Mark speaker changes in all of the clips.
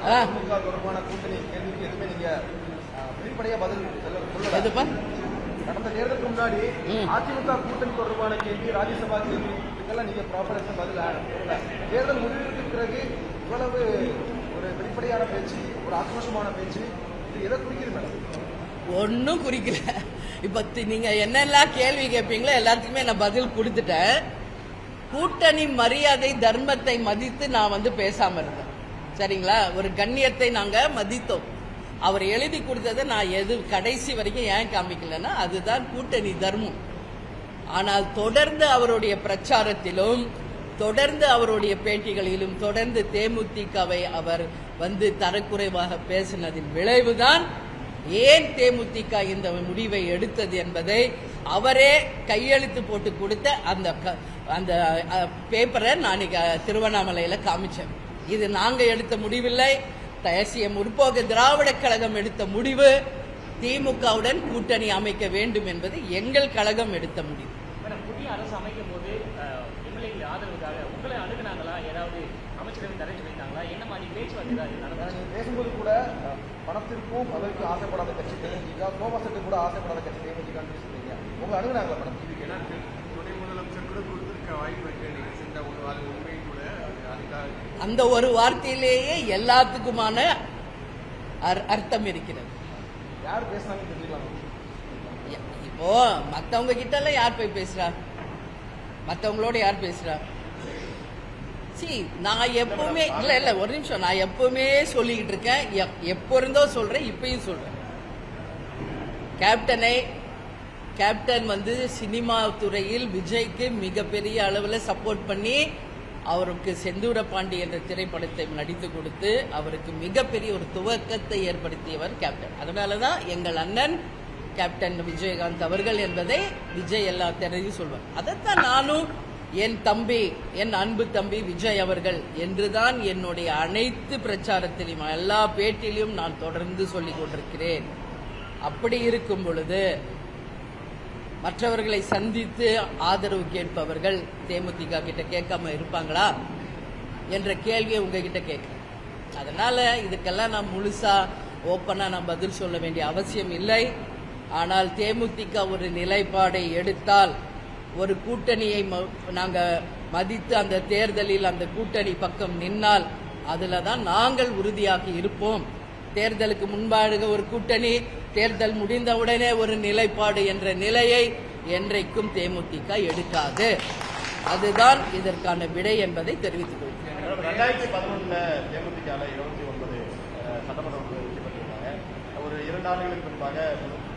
Speaker 1: தொடர்பான கூட்டணி கேள்விக்கு எதுவுமே நீங்க வெளிப்படையா பதில்
Speaker 2: எதுப்பா?
Speaker 1: கடந்த தேர்தலுக்கு முன்னாடி அதிமுக கூட்டணி தொடர்பான கேள்வி, ராஜ்யசபா கேள்வி இதுக்கெல்லாம் நீங்க ப்ராப்பரா பதில் தேர்தல் முடிவுக்கு பிறகு இவ்வளவு ஒரு வெளிப்படையான பேச்சு, ஒரு ஆக்ரோஷமான பேச்சு, இது எதை குறிக்கிறது மேடம்?
Speaker 2: ஒன்னும் குறிக்கல. இப்ப நீங்க என்னெல்லாம் கேள்வி கேட்பீங்களோ எல்லாத்துக்குமே நான் பதில் கொடுத்துட்டேன். கூட்டணி மரியாதை தர்மத்தை மதித்து நான் பேசாம இருந்தேன். சரிங்களா? ஒரு கண்ணியத்தை நாங்க மதித்தோம். அவர் எழுதி கொடுத்ததை நான் கடைசி வரைக்கும் ஏன் காமிக்கலன்னா அதுதான் கூட்டணி தர்மம். ஆனால் தொடர்ந்து அவருடைய பிரச்சாரத்திலும் தொடர்ந்து அவருடைய பேட்டிகளிலும் தொடர்ந்து தேமுதிகவை அவர் தரக்குறைவாக பேசினதின் விளைவுதான் ஏன் தேமுதிக இந்த முடிவை எடுத்தது என்பதை அவரே கையெழுத்து போட்டு கொடுத்த அந்த பேப்பரை நான் திருவண்ணாமலையில காமிச்சேன். இது நாங்க எடுத்த முடிவில்லை. தேசிய முற்போக்கு திராவிட கழகம் எடுத்த முடிவு. திமுகவுடன் கூட்டணி அமைக்க வேண்டும் என்பது எங்கள் கழகம் எடுத்த முடிவு.
Speaker 3: புதிய அரசு அமைக்கும் போது எம்எல்ஏ ஆதரவுக்காக உங்களை அணுகுனாங்களா? ஏதாவது அமைச்சரவை தடை சொல்லியிருந்தாங்களா? என்ன மாதிரி பேச்சுவார்த்தை
Speaker 1: பேசும்போது கூட பணத்திற்கும் அதற்கு ஆசைப்படாத கட்சி தேமுதிக, கோமசத்துக்கு கூட ஆசைப்படாத கட்சி தேமுதிக சொல்றீங்க. உங்க அணுகுனாங்களா பணம்? துணை முதலமைச்சர் கூட கொடுத்திருக்க வாய்ப்பு இருக்கு. உண்மை கூட
Speaker 2: அந்த ஒரு வார்த்தையிலேயே எல்லாத்துக்குமான அர்த்தம் இருக்கிறது.
Speaker 1: யார் பேசினாங்க தெரிஞ்சுக்கலாம்.
Speaker 2: இப்போ மத்தவங்க கிட்ட எல்லாம் யார் போய் பேசுறா? மத்தவங்களோட யார் பேசுறா? நான் எப்பவுமே இல்ல ஒரு நிமிஷம், நான் எப்பவுமே சொல்லிக்கிட்டு இருக்கேன். எப்போ இருந்தோ சொல்றேன், இப்பயும் சொல்றேன். கேப்டன் சினிமா துறையில் விஜய்க்கு மிகப்பெரிய அளவில் சப்போர்ட் பண்ணி அவருக்கு செந்தூர பாண்டி என்ற திரைப்படத்தை நடித்து கொடுத்து அவருக்கு மிகப்பெரிய ஒரு துவக்கத்தை ஏற்படுத்தியவர் கேப்டன். அதனாலதான் எங்கள் அண்ணன் கேப்டன் விஜயகாந்த் அவர்கள் என்பதை விஜய் எல்லா திரையும் சொல்வார். அதைத்தான் நானும் என் தம்பி, என் அன்பு தம்பி விஜய் அவர்கள் என்றுதான் என்னுடைய அனைத்து பிரச்சாரத்திலும் எல்லா பேட்டியிலும் நான் தொடர்ந்து சொல்லிக் கொண்டிருக்கிறேன். அப்படி இருக்கும் பொழுது மற்றவர்களை சந்தித்து ஆதரவு கேட்பவர்கள் தேமுதிக கிட்ட கேட்காம இருப்பாங்களா என்ற கேள்வியை உங்ககிட்ட கேட்கிறேன். அதனால இதுக்கெல்லாம் நான் முழுசா ஓப்பனா நான் பதில் சொல்ல வேண்டிய அவசியம் இல்லை. ஆனால் தேமுதிக ஒரு நிலைப்பாடை எடுத்தால், ஒரு கூட்டணியை நாங்க மதித்து அந்த தேர்தலில் அந்த கூட்டணி பக்கம் நின்னால் அதுல தான் நாங்கள் உறுதியாக இருப்போம். தேர்தலுக்கு முன்பாக ஒரு கூட்டணி, தேர்தல் முடிந்தவுடனே ஒரு நிலைப்பாடு என்ற நிலையை என்றைக்கும் தேமுதிக எடுக்காது. அதுதான் இதற்கான விடை என்பதை தெரிவித்துக் கொள்கிறேன்.
Speaker 1: 2011 தேமுதிக 29 சட்டமன்ற உறுப்பினர் பெற்றிருந்தாங்க. ஒரு 2 ஆண்டுகளுக்கு முன்பாக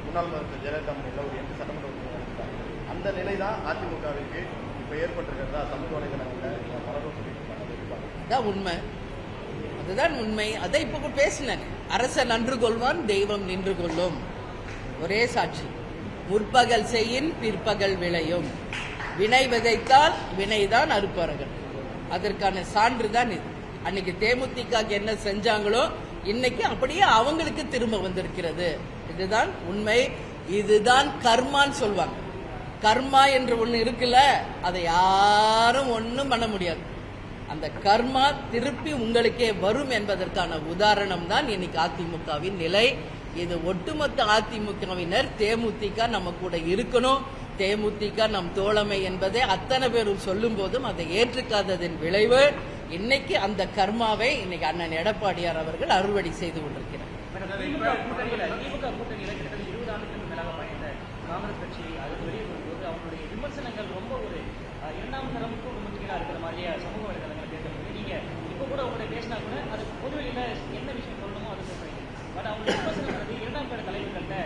Speaker 1: முன்னாள் முதலமைச்சர் ஜெயலலிதா முன்னிலையில் ஒரு 8 சட்டமன்ற உறுப்பினர் இருந்தாங்க. அந்த நிலை தான் அதிமுகவிற்கு இப்ப ஏற்பட்டிருக்கிறதா சமூக வலைதளங்களில் பலரும் சொல்லியிருக்காங்க.
Speaker 2: உண்மை, அதுதான் உண்மை. அதை இப்ப பேசினேன். அரசன் நன்று கொள்வான், தெய்வம் நின்று கொள்ளும். ஒரே சாட்சி. முற்பகல் செய்யின் பிற்பகல் விளையும். வினை விதைத்தால் வினைதான் அறுப்பார்கள். அதற்கான சான்று தான் இது. அன்னைக்கு தேமுதிக என்ன செஞ்சாங்களோ இன்னைக்கு அப்படியே அவங்களுக்கு திரும்ப வந்திருக்கிறது. இதுதான் உண்மை. இதுதான் கர்மான்னு சொல்வாங்க. கர்மா என்று ஒண்ணு இருக்குல்ல, அதை யாரும் ஒன்னும் பண்ண முடியாது. அந்த கர்மா திருப்பி உங்களுக்கே வரும் என்பதற்கான உதாரணம் தான் இன்னைக்கு அதிமுகவின் நிலை. இது ஒட்டுமொத்த அதிமுகவினர் தேமுதிக நம்ம கூட இருக்கணும், தேமுதிக நம் தோழமை என்பதை அத்தனை பேரும் சொல்லும் போதும் அதை ஏற்றுக்காததன் விளைவு இன்னைக்கு அந்த கர்மாவை இன்னைக்கு அண்ணன் எடப்பாடியார் அவர்கள் அறுவடை செய்து கொண்டிருக்கிறார்.
Speaker 3: திமுக கூட்டணியில கிட்டத்தட்ட 20 ஆண்டுகளுக்கு மேலாக பயந்த காங்கிரஸ் கட்சி அது வெளியே வரும்போது அவங்களுடைய விமர்சனங்கள் ரொம்ப ஒரு 2ஆம் தரமுக்கும் ரொம்ப கீழா இருக்கிற மாதிரியே சமூக வலைதளங்களை பேசுறது. நீங்க இப்ப கூட உங்களுடைய பேசினா கூட அது பொதுவெளியில என்ன விஷயம் சொல்லணுமோ அதை சொல்றீங்க. பட் அவங்களுடைய விமர்சனம் 2ஆம் தர தலைவர்கள்ட்ட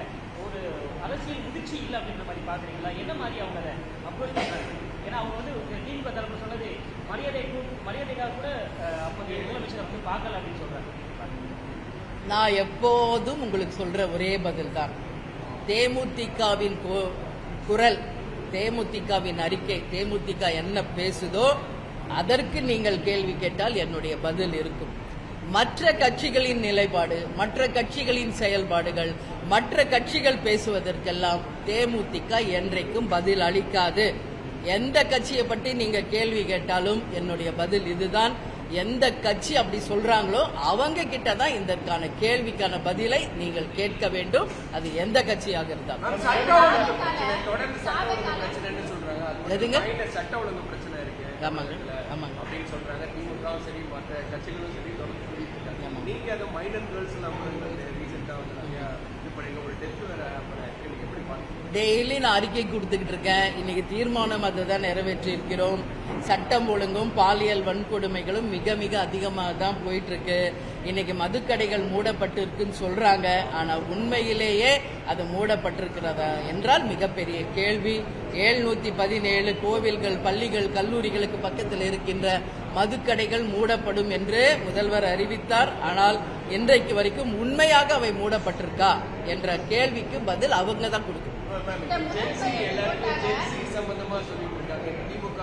Speaker 3: ஒரு அரசியல் முதிர்ச்சி இல்லை அப்படின்ற மாதிரி பாக்குறீங்களா? என்ன மாதிரி அவங்க அதை அப்ரோச் பண்றாங்க? ஏன்னா அவங்க திமுக தரப்பு சொன்னது மரியாதைக்காக கூட அப்போதைய முதலமைச்சரை பார்க்கல அப்படின்னு சொல்றாங்க.
Speaker 2: நான் எப்போதும் உங்களுக்கு சொல்ற ஒரே பதில் தான், தேமுதிகவின் குரல், தேமுதிகவின் அறிக்கை, தேமுதிக என்ன பேசுதோ அதற்கு நீங்கள் கேள்வி கேட்டால் என்னுடைய பதில் இருக்கும். மற்ற கட்சிகளின் நிலைப்பாடு, மற்ற கட்சிகளின் செயல்பாடுகள், மற்ற கட்சிகள் பேசுவதற்கெல்லாம் தேமுதிக என்றைக்கும் பதில் அளிக்காது. எந்த கட்சியை பற்றி நீங்க கேள்வி கேட்டாலும் என்னுடைய பதில் இதுதான். எந்த கட்சி அப்படி சொல்றாங்களோ அவங்க கிட்ட தான் இதற்கான கேள்விக்கான பதிலை நீங்கள் கேட்க வேண்டும். அது எந்த கட்சியாக இருந்தாலும். எதுங்க?
Speaker 4: சட்ட ஒழுங்கு பிரச்சனை இருக்கு.
Speaker 2: ஆமாங்க, ஆமாங்க
Speaker 4: அப்படின்னு சொல்றாங்க. திமுகவும் சரி, மற்ற கட்சிகளும் சரி தொடர்ந்து சொல்லிட்டு இருக்காங்க. நீங்க அது மைனர் கேர்ள்ஸ் எல்லாம் ரீசெண்டா வந்து நிறைய இது பண்ணீங்க. ஒரு டெத் வேற நீங்க எப்படி பாருங்க?
Speaker 2: டெய்லி நான் அறிக்கை கொடுத்துக்கிட்டு இருக்கேன். இன்னைக்கு தீர்மானம் அதுதான் நிறைவேற்றி இருக்கிறோம். சட்டம் ஒழுங்கும் பாலியல் வன்கொடுமைகளும் மிக மிக அதிகமாக தான் போயிட்டு இருக்கு. இன்னைக்கு மதுக்கடைகள் மூடப்பட்டு இருக்குன்னு சொல்றாங்க. ஆனா உண்மையிலேயே அது மூடப்பட்டிருக்கிறதா என்றால் மிகப்பெரிய கேள்வி. 717 கோவில்கள், பள்ளிகள், கல்லூரிகளுக்கு பக்கத்தில் இருக்கின்ற மதுக்கடைகள் மூடப்படும் என்று முதல்வர் அறிவித்தார். ஆனால் இன்றைக்கு வரைக்கும் உண்மையாக அவை மூடப்பட்டிருக்கா என்ற கேள்விக்கு பதில் அவங்க தான் கொடுக்கணும்.
Speaker 4: சம்பந்தமா சொல்லிட்டு இருக்காங்க. திமுக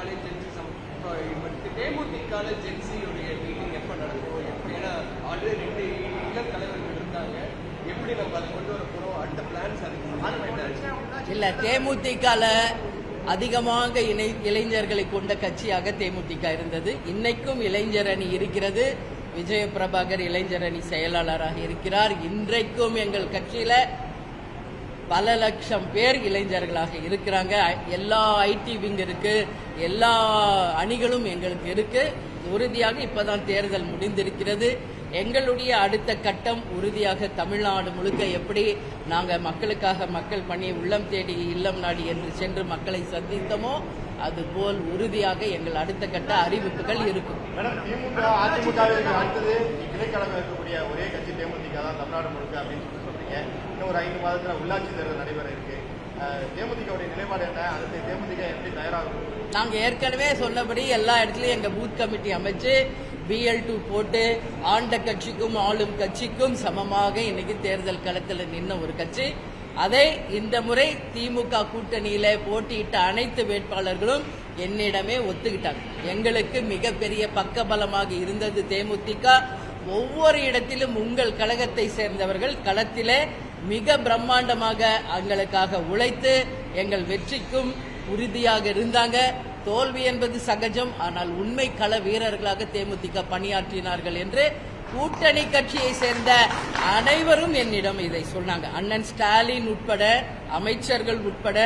Speaker 4: தேமுதிக ஜென்சியுடைய மீட்டிங் எப்ப நடக்கும்? ஏன்னா ஆல்ரெடி 2 இளம் தலைவர்கள் இருந்தாங்க. எப்படி நம்ம அதை கொண்டு வர போறோம்? அடுத்த பிளான்ஸ் அதுக்கு
Speaker 2: இல்ல, தேமுதிக அதிகமாக இளைஞர்களை கொண்ட கட்சியாக தேமுதிக இருந்தது. இன்னைக்கும் இளைஞர் அணி இருக்கிறது. விஜய பிரபாகர் இளைஞர் அணி செயலாளராக இருக்கிறார். இன்றைக்கும் எங்கள் கட்சியில பல லட்சம் பேர் இளைஞர்களாக இருக்கிறாங்க. எல்லா ஐடி விங் இருக்கு, எல்லா அணிகளும் எங்களுக்கு இருக்கு. உறுதியாக இப்பதான் தேர்தல் முடிந்திருக்கிறது. எங்களுடைய அடுத்த கட்டம் உறுதியாக தமிழ்நாடு முழுக்க எப்படி நாங்க மக்களுக்காக மக்கள் பணி உள்ளம் தேடி இல்லம் நாடி என்று சென்று மக்களை சந்தித்தோமோ அதுபோல் உறுதியாக எங்கள் அடுத்த கட்ட அறிவிப்புகள் இருக்கும்.
Speaker 1: மேடம், திமுக அதிமுகவிற்கு அடுத்தது இடைக்கலகம் இருக்கக்கூடிய ஒரே கட்சி தேமுதிக தான் தமிழ்நாடு முழுக்க அப்படின்னு சொல்றீங்க. இன்னும் ஒரு 5 மாதத்துல உள்ளாட்சி தேர்தல் நடைபெற இருக்கு. தேமுதிகவுடைய நிலைப்பாடு என்ன? அதுக்கு தேமுதிக எப்படி தயாராகும்?
Speaker 2: நாங்க ஏற்கனவே சொன்னபடி எல்லா இடத்துலயும் எங்க பூத் கமிட்டி அமைச்சு BL2 போட்டு ஆண்ட கட்சிக்கும் ஆளும் கட்சிக்கும் சமமாக இன்னைக்கு தேர்தல் களத்தில் நின்ன ஒரு கட்சி. அதை இந்த முறை திமுக கூட்டணியில போட்டியிட்ட அனைத்து வேட்பாளர்களும் என்னிடமே ஒத்துக்கிட்டாங்க. எங்களுக்கு மிகப்பெரிய பக்கபலமாக இருந்தது தேமுதிக. ஒவ்வொரு இடத்திலும் உங்கள் கழகத்தை சேர்ந்தவர்கள் களத்திலே மிக பிரம்மாண்டமாக எங்களுக்காக உழைத்து எங்கள் வெற்றிக்கும் உறுதியாக இருந்தாங்க. தோல்வி என்பது சகஜம். ஆனால் உண்மை கள வீரர்களாக தேமுதிக பணியாற்றினார்கள் என்று கூட்டணி கட்சியை சேர்ந்த அனைவரும் என்னிடம் இதை சொன்னாங்க. அண்ணன் ஸ்டாலின் உட்பட அமைச்சர்கள் உட்பட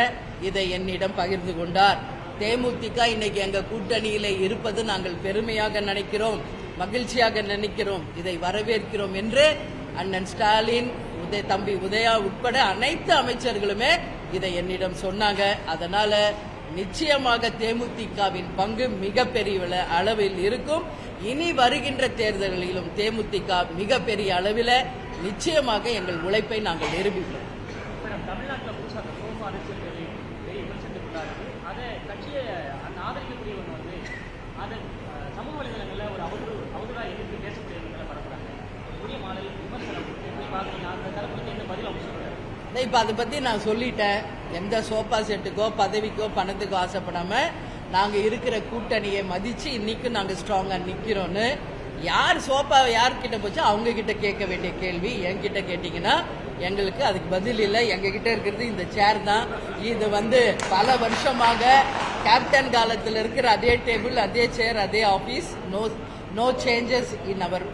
Speaker 2: இதை என்னிடம் பகிர்ந்து கொண்டார். தேமுதிக இன்னைக்கு எங்க கூட்டணியில இருப்பது நாங்கள் பெருமையாக நினைக்கிறோம், மகிழ்ச்சியாக நினைக்கிறோம், இதை வரவேற்கிறோம் என்று அண்ணன் ஸ்டாலின், தம்பி உதயா உட்பட அனைத்து அமைச்சர்களுமே இதை என்னிடம் சொன்னாங்க. அதனால நிச்சயமாக தேமுதிகவின் பங்கு மிகப்பெரிய அளவில் இருக்கும். இனி வருகின்ற தேர்தல்களிலும் தேமுதிக மிகப்பெரிய அளவில் நிச்சயமாக எங்கள் உழைப்பை நாங்கள் நிரூபிப்போம்.
Speaker 3: தமிழ்நாட்டில் புதுசாக சோஃபா அரசியல்களை பெரிய விமர்சனத்துக்குள்ளாருக்கு. அதை கட்சியை ஆதரிக்கக்கூடியவங்க வந்து அதை சமூக வலைதளங்களில் ஒரு அவதூறாக எதிர்த்து பேசக்கூடியவங்களை பரப்புறாங்க. புதிய மாடல் விமர்சனம் எப்படி பார்க்குறீங்க? அந்த தரப்புக்கு என்ன பதில் அவங்க சொல்றாரு?
Speaker 2: இப்ப அதை பத்தி நான் சொல்லிட்டேன். எந்த சோஃபா செட்டுக்கோ பதவிக்கோ பணத்துக்கோ ஆசைப்படாம நாங்க இருக்கிற கூட்டணியை மதிச்சு இன்னைக்கு நாங்க ஸ்ட்ராங்கா நிக்கிறோம்னு. யார் சோஃபா யார்கிட்ட போச்சோ அவங்க கிட்ட கேட்க வேண்டிய கேள்வி என்கிட்ட கேட்டீங்கன்னா எங்களுக்கு அதுக்கு பதில் இல்லை. எங்க கிட்ட இருக்கிறது இந்த சேர் தான். இது வந்து பல வருஷமாக கேப்டன் காலத்தில் இருக்கிற அதே டேபிள், அதே சேர், அதே office. No changes in our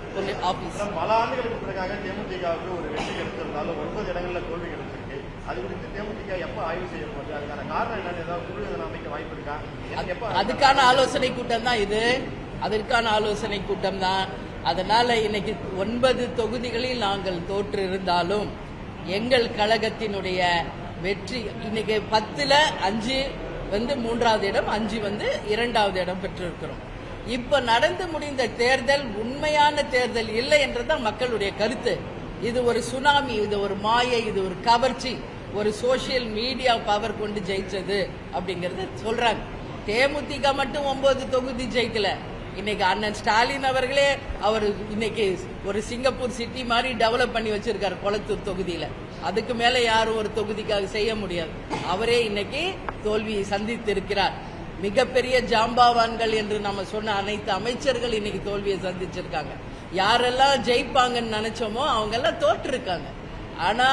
Speaker 2: office.
Speaker 1: பல ஆண்டுகளுக்கு பிறகாக தேமுதிகவுக்கு ஒரு வெற்றி கிடைத்திருந்தாலும் 9 இடங்களில் தோல்வி கிடைச்சிருக்கு. அது குறித்து தேமுதிக எப்ப ஆய்வு செய்ய போகுது? அதுக்கான காரணம் என்னன்னு ஏதாவது குழு அமைக்க வாய்ப்பு இருக்கா?
Speaker 2: அதுக்கான ஆலோசனை கூட்டம் தான் இது. அதற்கான ஆலோசனை கூட்டம் தான். அதனால இன்னைக்கு 9 தொகுதிகளில் நாங்கள் தோற்று இருந்தாலும் எங்கள் கழகத்தினுடைய வெற்றி இன்னைக்கு 10ல் 5 வந்து 3வது இடம், 5 வந்து 2வது இடம் பெற்றிருக்கிறோம். இப்ப நடந்து முடிந்த தேர்தல் உண்மையான தேர்தல் இல்லை என்றுதான் மக்களுடைய கருத்து. இது ஒரு சுனாமி, இது ஒரு மாயை, இது ஒரு கவர்ச்சி, ஒரு சோசியல் மீடியா பவர் கொண்டு ஜெயிச்சது அப்படிங்கறது சொல்றாங்க. தேமுதிக மட்டும் 9 தொகுதி ஜெயிக்கல. இன்னைக்கு அண்ணன் ஸ்டாலின் அவர்களே அவர் இன்னைக்கு ஒரு சிங்கப்பூர் சிட்டி மாதிரி டெவலப் பண்ணி வச்சிருக்காரு கொளத்தூர் தொகுதியில. அதுக்கு மேல யாரும் ஒரு தொகுதிக்காக செய்ய முடியாது. அவரே இன்னைக்கு தோல்வியை சந்தித்து இருக்கிறார். மிகப்பெரிய ஜாம்பாவான்கள் என்று நம்ம சொன்ன அனைத்து அமைச்சர்கள் இன்னைக்கு தோல்வியை சந்திச்சிருக்காங்க. யாரெல்லாம் ஜெயிப்பாங்கன்னு நினைச்சோமோ அவங்க எல்லாம் தோற்று இருக்காங்க. ஆனா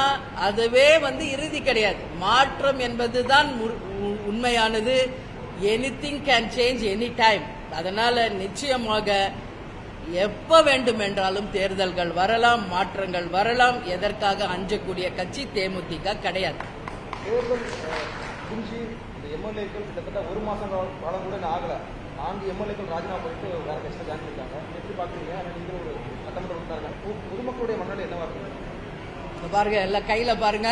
Speaker 2: அதுவே வந்து இறுதி கிடையாது. மாற்றம் என்பதுதான் உண்மையானது. Anything can change any time. அதனால நிச்சயமாக எப்ப வேண்டுமென்றாலும் தேர்தல்கள் வரலாம், மாற்றங்கள் வரலாம். எதற்காக அஞ்சக்கூடிய கட்சி தேமுதிக கிடையாது.
Speaker 5: தேர்தல் குஞ்சு இந்த எம்எல்ஏக்கள் கிட்டத்தட்ட ஒரு மாசம் காலம் கூட ஆகல. 4 எம்எல்ஏக்கள் ராஜினாமா பண்ணிட்டு வேற கட்சியில் ஜாயின் பண்ணிட்டாங்க. எப்படி பாக்குறீங்க? ஆனால் நீங்க ஒரு சட்டமன்ற உறுப்பினர், பொதுமக்களுடைய மனநிலை என்னவா இருக்கு?
Speaker 2: பாருங்க, எல்லாம் கையில பாருங்க,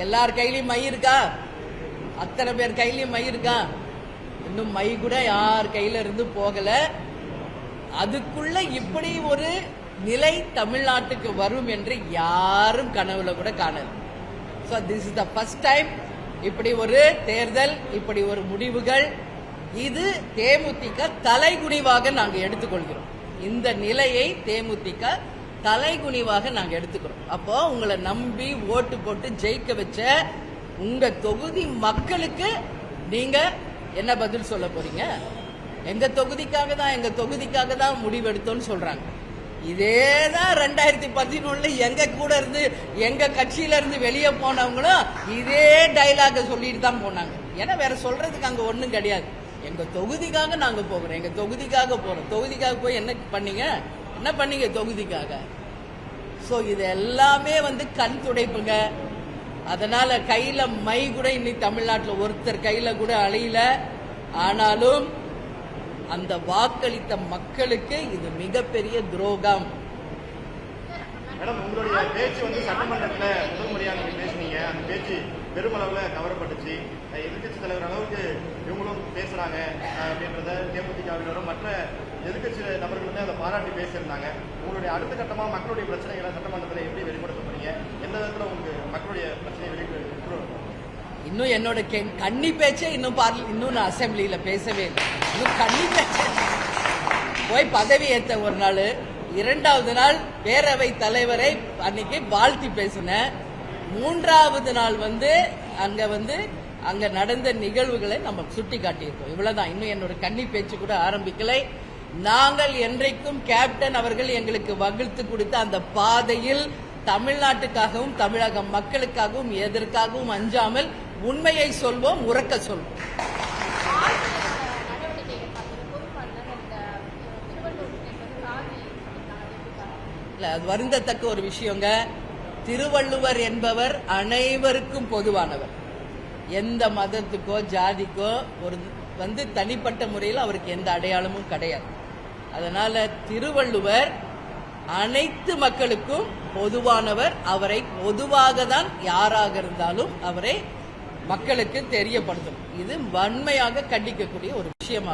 Speaker 2: எல்லார் கையிலயும் மை இருக்கா? அத்தனை பேர் கையிலயும் மை இருக்கா? இன்னும் மை கூட யார் கையில இருந்து போகல. அதுக்குள்ள இப்படி ஒரு நிலை தமிழ்நாட்டுக்கு வரும் என்று யாரும் கனவுல கூட காணல. So this is the first time இப்படி ஒரு தேர்தல், இப்படி ஒரு முடிவுகள். இது தேமுதிக தலைகுனிவாக நாங்க எடுத்துக்கொள்கிறோம். இந்த நிலையை தேமுதிக தலைகுனிவாக நாங்க எடுத்துக்கிறோம். அப்போ உங்களை நம்பி ஓட்டு போட்டு ஜெயிக்க வச்ச உங்க தொகுதி மக்களுக்கு நீங்க என்ன பதில் சொல்ல போறீங்க? எங்க தொகுதிக்காக தான் முடிவெடுத்தோம்னு சொல்றாங்க. இதேதான் 2011 எங்க கூட இருந்து, எங்க கட்சியில இருந்து வெளியே போனவங்களும் இதே டைலாக சொல்லிட்டு தான் போனாங்க. ஏன்னா வேற சொல்றதுக்கு அங்க ஒண்ணும் கிடையாது. எங்க தொகுதிக்காக நாங்க போகிறோம், எங்க தொகுதிக்காக போறோம். தொகுதிக்காக போய் என்ன பண்ணீங்க தொகுதிக்காக? சோ இது எல்லாமே கண் துடைப்புங்க. அதனால கையில மை கூட இன்னைக்கு தமிழ்நாட்டில் ஒருத்தர் கையில கூட அலையில. ஆனாலும் அந்த வாக்களித்த மக்களுக்கு இது மிகப்பெரிய துரோகம்.
Speaker 1: மேடம், உங்களுடைய பேச்சு சட்டமன்றத்தில் முதல் முறையாக நீங்க பேசுனீங்க. அந்த பேச்சு பெருமளவில் கவரப்பட்டுச்சு. எதிர்கட்சி தலைவர் அளவுக்கு இவங்களும் பேசுறாங்க அப்படின்றத தேமுதிகவினரும் மற்ற எதிர்கட்சி நபர்களுமே அதை பாராட்டி பேசியிருந்தாங்க. உங்களுடைய அடுத்த கட்டமா மக்களுடைய பிரச்சனைகளை சட்டமன்றத்தில் எப்படி வெளிப்படுத்த போறீங்க? எந்த விதத்தில் உங்களுக்கு மக்களுடைய பிரச்சனையை வெளிப்படுத்த?
Speaker 2: இன்னும் என்னோட கன்னி பேச்சே இன்னும் நான் அசெம்பிளியில பேசவே இல்லை. இன்னும் கன்னி பேச்சே போய் பதவி ஏற்ற ஒரு நாள், 2வது நாள் பேரவை தலைவரை அன்னைக்கு வாழ்த்தி பேசினேன். 3வது நாள் அங்க நடந்த நிகழ்வுகளை நம்ம சுட்டி காட்டியிருக்கோம். இவ்வளவுதான். இன்னும் என்னோட கன்னி பேச்சு கூட ஆரம்பிக்கலை. நாங்கள் என்றைக்கும் கேப்டன் அவர்கள் எங்களுக்கு வகுத்து கொடுத்த அந்த பாதையில் தமிழ்நாட்டுக்காகவும் தமிழக மக்களுக்காகவும் எதற்காகவும் அஞ்சாமல் உண்மையை சொல்வோம், உறக்க சொல்வோம். அது வருந்தத்தக்க ஒரு விஷயங்க. திருவள்ளுவர் என்பவர் அனைவருக்கும் பொதுவானவர். எந்த மதத்துக்கோ ஜாதிக்கோ ஒரு தனிப்பட்ட முறையில் அவருக்கு எந்த அடையாளமும் கிடையாது. அதனால திருவள்ளுவர் அனைத்து மக்களுக்கும் பொதுவானவர். அவரை பொதுவாக தான் யாராக இருந்தாலும் அவரை மக்களுக்கு தெரியப்படுத்தணும். இது வன்மையாக கண்டிக்கக்கூடிய ஒரு விஷயமாக